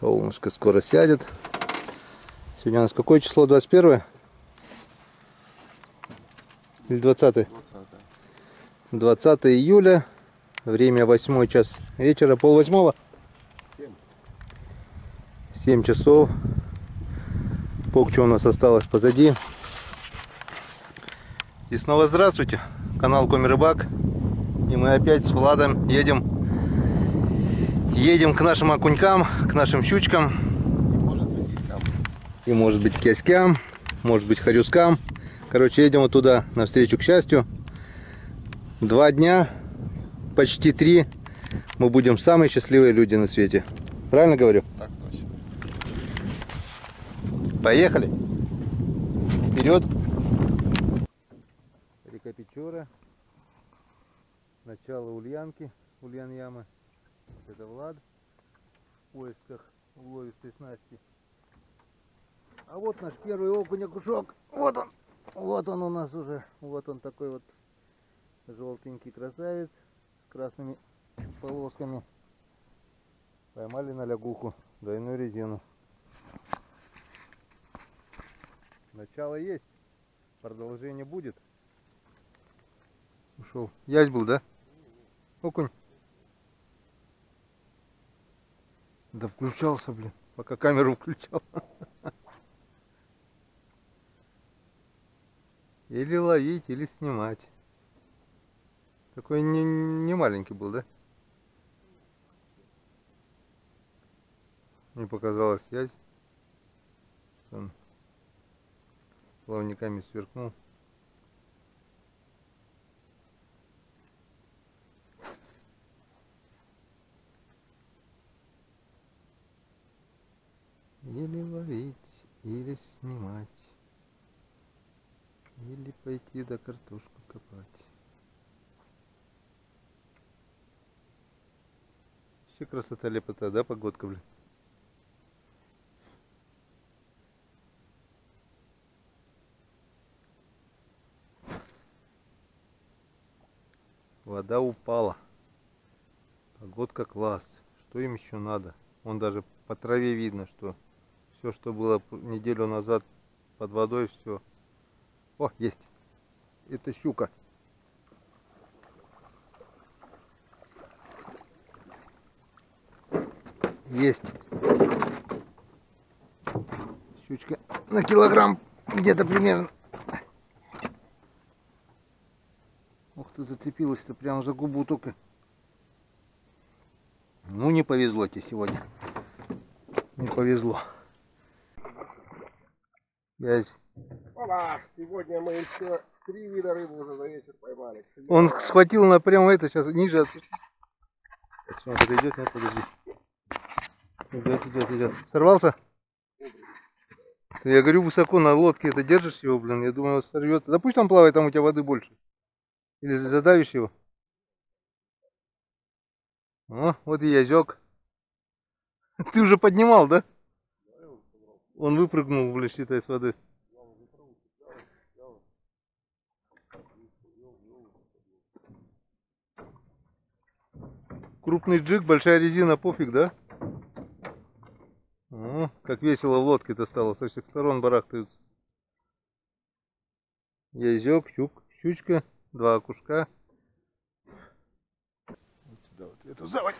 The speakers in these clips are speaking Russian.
Солнышко скоро сядет. Сегодня у нас какое число? 21 или 20? 20 июля. Время 8 час вечера. Пол-восьмого? 7 часов. Полчаса у нас осталось позади. И снова здравствуйте. Канал Коми Рыбак. И мы опять с Владом едем к нашим окунькам, к нашим щучкам. И может быть киоскям, может быть хорюскам. Короче, едем вот туда, навстречу к счастью. 2 дня, почти 3, мы будем самые счастливые люди на свете. Правильно говорю? Так точно. Поехали. Вперед. Река Печора. Начало Ульянки, Ульян-ямы. Это Влад в поисках уловистой снасти. А вот наш первый окунь-окушок. Вот он у нас уже. Вот он такой вот желтенький красавец с красными полосками. Поймали на лягуху, двойную резину. Начало есть, продолжение будет. Ушел. Ясь был, да? Окунь. Да включался, блин, пока камеру включал. Или ловить, или снимать. Такой не маленький был, да? Не показалось связь. Он плавниками сверкнул. Или ловить, или снимать. Или пойти да картошку копать. Вообще красота, лепота, да, погодка, блин? Вода упала. Погодка класс. Что им еще надо? Вон даже по траве видно, что все, что было неделю назад под водой, все. О, есть. Это щука. Есть. Щучка на килограмм где-то примерно. Ух ты, зацепилась-то прямо за губу только. Ну, не повезло тебе сегодня. Не повезло. Ясь. Ола! Сегодня мы еще 3 вида рыбы уже за вечер поймали. Он схватил на прямо это, сейчас ниже. Сейчас он идет, нет, подожди. Идет. Сорвался? Я говорю, высоко на лодке это держишь его, блин, я думаю, он сорвется. Да пусть он плавает, там у тебя воды больше. Или задавишь его. О, вот и язёк. Ты уже поднимал, да? Он выпрыгнул, блин, считай, с воды. Крупный джиг, большая резина, пофиг, да? О, как весело в лодке-то стало, со всех сторон барахтаются. Язёк, щучка, 2 окушка. Вот сюда вот эту заводь.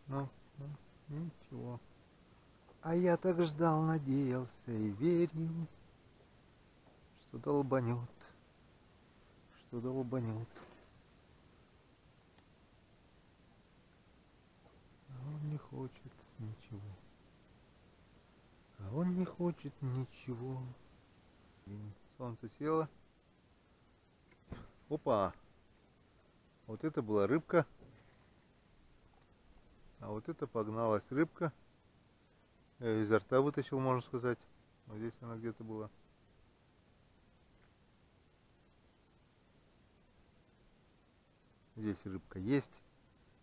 Ну, ничего. А я так ждал, надеялся и верил, что долбанет, что долбанет. А он не хочет ничего. А он не хочет ничего. Солнце село. Опа! Вот это была рыбка. А вот это погналась рыбка. Я изо рта вытащил, можно сказать. Вот здесь она где-то была. Здесь рыбка есть.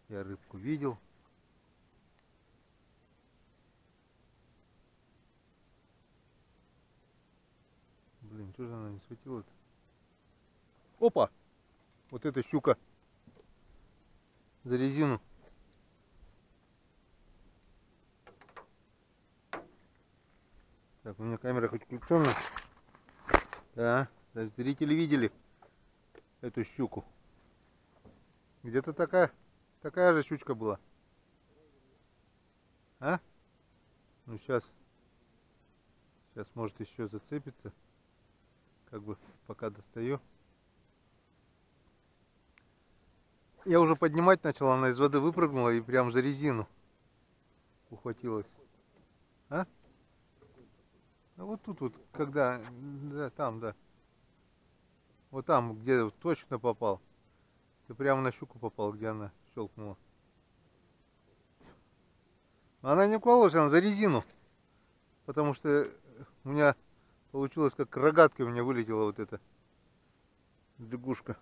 Я рыбку видел. Блин, что же она не светила-то? Опа! Вот эта щука. За резину. Так, у меня камера хоть включенная. Да, зрители видели эту щуку. Где-то такая же щучка была. А? Ну сейчас может еще зацепиться. Как бы пока достаю. Я уже поднимать начал, она из воды выпрыгнула и прям за резину ухватилась. А? А вот тут вот, когда, да, там, да. Вот там, где точно попал. Ты прямо на щуку попал, где она щелкнула. Она не укололась, она за резину. Потому что у меня получилось, как рогаткой у меня вылетела вот эта лягушка.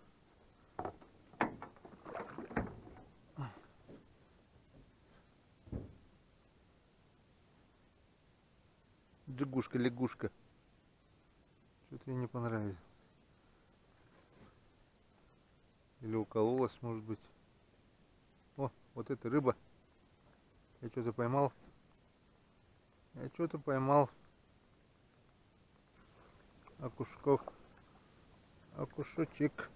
Джигушка, лягушка. Что-то ей не понравилось. Или укололась, может быть. О, вот эта рыба. Я что-то поймал. Я что-то поймал. Окушков. Окушочек.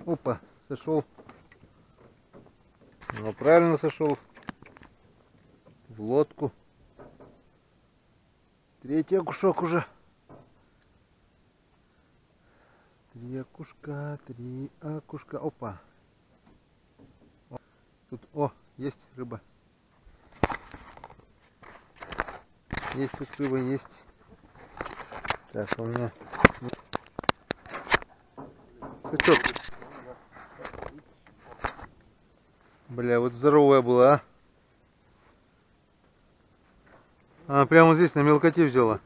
Опа, сошел. Ну, правильно сошел. В лодку. Третий окушок уже. Три окушка. Опа. Тут, есть рыба. Есть тут рыба, есть. Так, у меня сачок. Бля, вот здоровая была, а. Она прямо здесь на мелкоте взяла.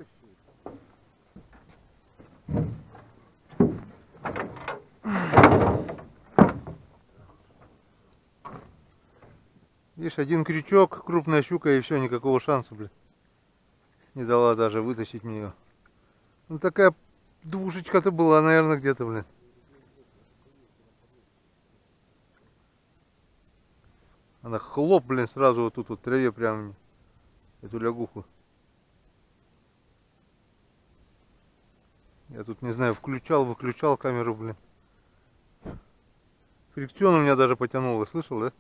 Видишь, один крючок, крупная щука, и все, никакого шанса, блин. Не дала даже вытащить мне ее. Ну такая двушечка-то была, наверное, где-то, блин. Она хлоп, блин, сразу вот тут вот в траве прям эту лягуху. Я тут, не знаю, включал, выключал камеру, блин. Фрикцион у меня даже потянуло, слышал, да?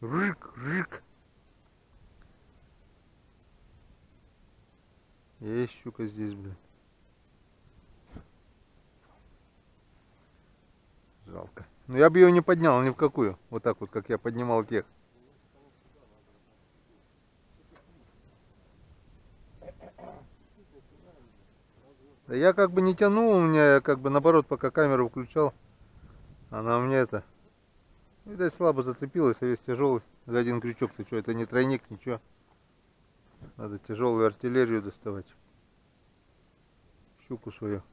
Рык, рык. Есть щука здесь, блин. Жалко. Но я бы ее не поднял ни в какую. Вот так вот, как я поднимал тех. Да я как бы не тянул, у меня я как бы наоборот, пока камеру включал, она у меня это, видать, слабо зацепилась, а весь тяжелый. За один крючок, ты что, это не тройник, ничего. Надо тяжелую артиллерию доставать. Щуку свою.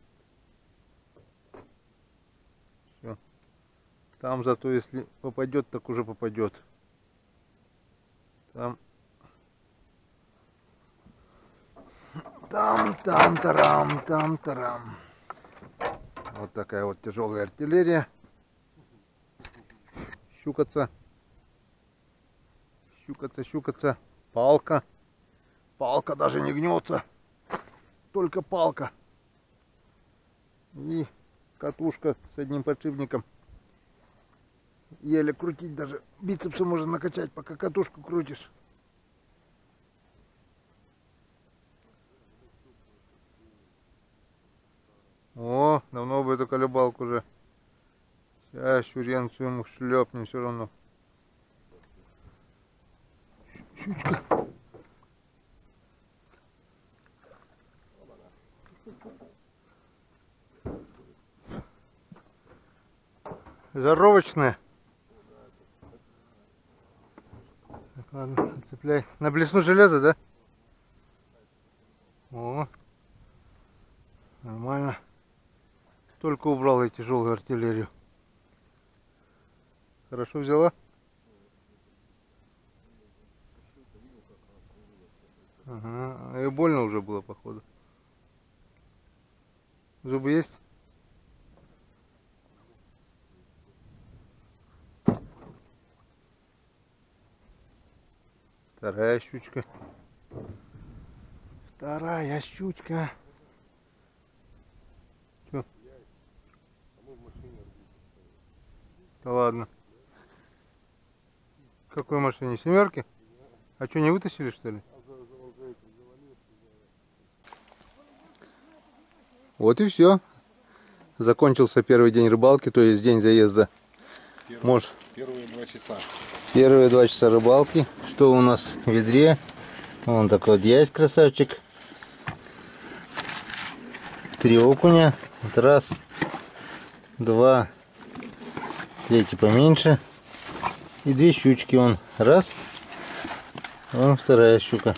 Все. Там зато если попадет, так уже попадет. Там, тарам. Вот такая вот тяжелая артиллерия. Щукаться. Палка. Палка даже не гнется. Только палка. И катушка с одним подшипником. Еле крутить, даже бицепсы можно накачать, пока катушку крутишь. О, давно бы эту колебалку уже. Сейчас щуренцу ему шлепнем все равно. Щучка. Жаровочная. Так, ладно, отцепляй. На блесну железо, да? О, нормально. Только убрал я тяжелую артиллерию. Хорошо взяла? Ага, и больно уже было, походу. Зубы есть? Вторая щучка. Вторая щучка. Чё? Да ладно. В какой машине? Семерки? А что, не вытащили, что ли? Вот и все. Закончился первый день рыбалки, то есть день заезда. Первые 2 часа. Первые 2 часа рыбалки. Что у нас в ведре? Вон такой вот есть красавчик. 3 окуня. Вот раз, 2, третий поменьше. И 2 щучки. Вон раз. Вон вторая щука.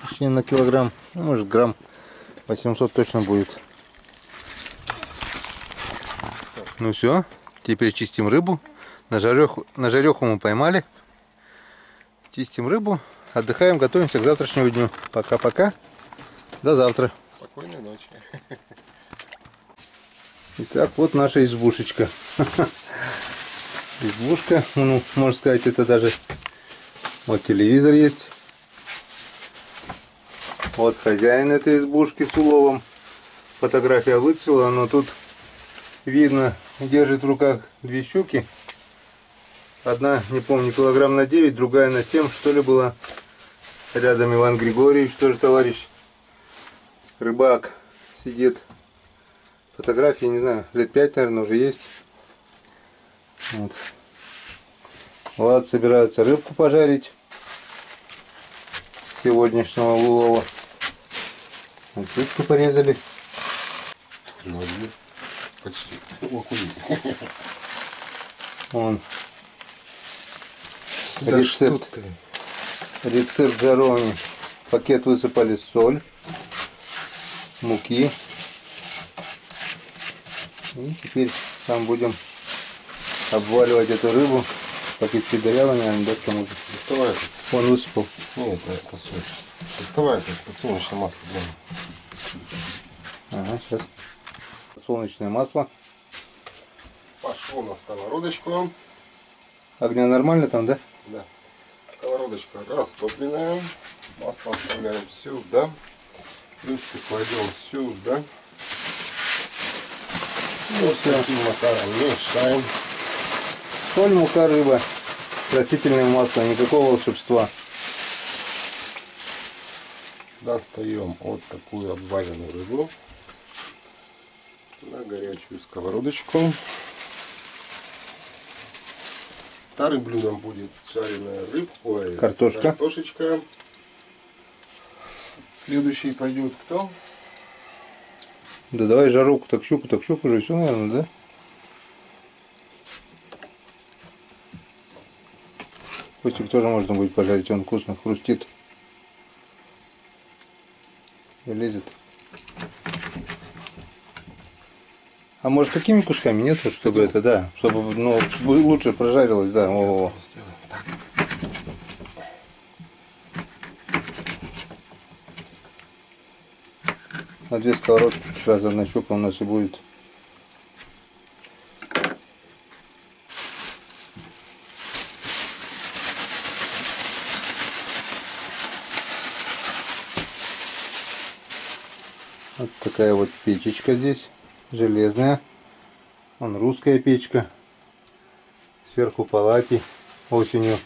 Точнее на килограмм. Ну, может грамм 800 точно будет. Ну все. Теперь чистим рыбу. На жареху мы поймали. Чистим рыбу. Отдыхаем, готовимся к завтрашнему дню. Пока-пока. До завтра. Спокойной ночи. Итак, вот наша избушечка. Избушка. Ну, можно сказать, это даже... Вот телевизор есть. Вот хозяин этой избушки с уловом. Фотография выцвела, но тут видно, держит в руках 2 щуки. Одна, не помню, килограмм на 9, другая на 7, что ли, была. Рядом Иван Григорьевич, тоже товарищ. Рыбак сидит. Фотографии, не знаю, лет 5, наверное, уже есть. Вот. Влад собираются рыбку пожарить. Сегодняшнего улова. Вот щучку порезали. Почти. Вон. Рецепт жаровни. В пакет высыпали соль, муки. И теперь там будем обваливать эту рыбу. Пакетики дырявые, наверное, да, к тому же. Доставай это. Он высыпал. Нет, это соль. Доставай это подсолнечное масло. Ага, сейчас. Подсолнечное масло. Пошло на сковородочку. Огня нормально там, да? Да. Сковородочка растопленная. Масло оставляем сюда. Рыбку кладем сюда. Вот таким макаром мешаем. Соль, мука, рыба. Растительное масло, никакого волшебства. Достаем вот такую обваренную рыбу на горячую сковородочку. Вторым блюдом будет жареная рыбка, картошечка. Следующий пойдет кто? Да давай жаровку, так щуку уже все, наверное, да? Костик тоже можно будет пожарить, он вкусно хрустит и лезет. А может такими кусками, нет, чтобы это, да, чтобы, ну, лучше прожарилось, да. О-о-о. На 2 сковородки сразу одна щука у нас и будет. Вот такая вот печечка здесь, железная. Вон русская печка. Сверху палати осенью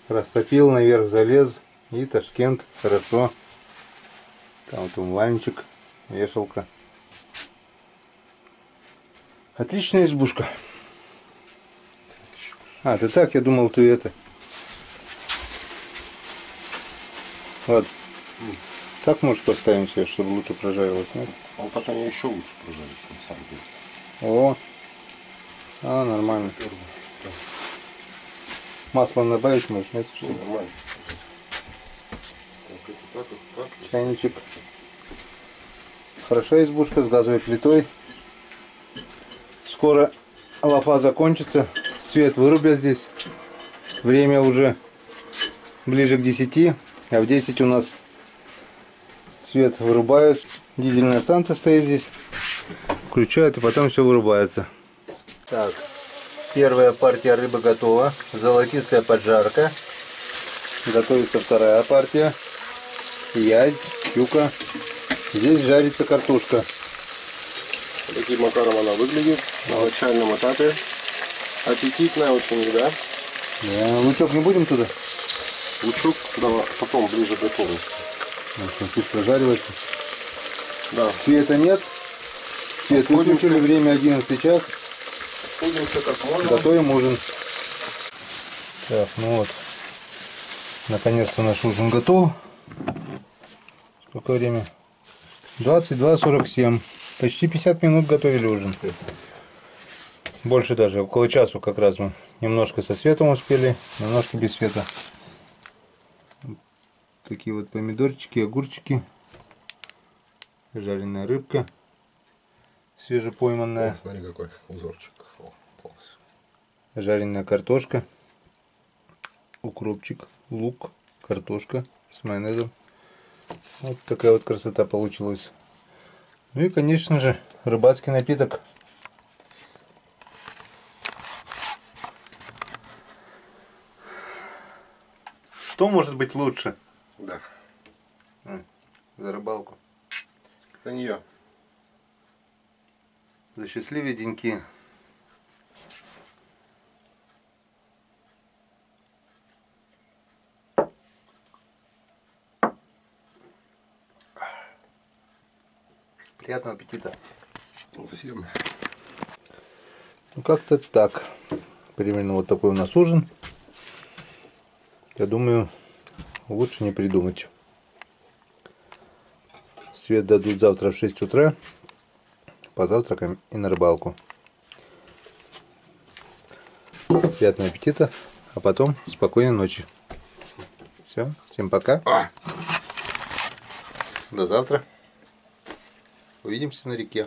растопил, наверх залез. И Ташкент, хорошо. Там вот умывальничек, вешалка. Отличная избушка. А, ты так, я думал, ты это. Вот. Так, может, поставим себе, чтобы лучше прожарилось, нет? Он потом еще лучше прожарит, на самом деле. О, нормально. Масло добавить можно, нет? Все нормально. Так, это так. Чайничек. Хорошая избушка с газовой плитой. Скоро лафа закончится. Свет вырубят здесь. Время уже ближе к 10. А в 10 у нас свет вырубают. Дизельная станция стоит здесь. Включают и потом все вырубается. Так, Первая партия рыбы готова. Золотистая поджарка. Готовится вторая партия. Язь, щука. Здесь жарится картошка. Таким макаром она выглядит на начальном этапе. Аппетитная очень, да? Лучок не будем туда? Лучок потом ближе к готовности. Пусть прожаривается. Да. Света нет. Свет выключили, время 11 час. Пользуемся как можно. Готовим ужин. Так, ну вот. Наконец-то наш ужин готов. Сколько время? 22:47. Почти 50 минут готовили ужин. Больше даже, около часу как раз мы. Немножко со светом успели, немножко без света. Такие вот помидорчики, огурчики. Жареная рыбка. Свежепойманная. Смотри, какой узорчик. О, класс. Жареная картошка. Укропчик, лук, картошка с майонезом. Вот такая вот красота получилась. Ну и, конечно же, рыбацкий напиток. Что может быть лучше? Да. За рыбалку. За нее. За счастливые деньки. Приятного аппетита. Всем. Ну как-то так. Примерно вот такой у нас ужин. Я думаю, лучше не придумать. Свет дадут завтра в 6 утра. Позавтракаем и на рыбалку. Приятного аппетита. А потом спокойной ночи. Все. Всем пока. До завтра. Увидимся на реке.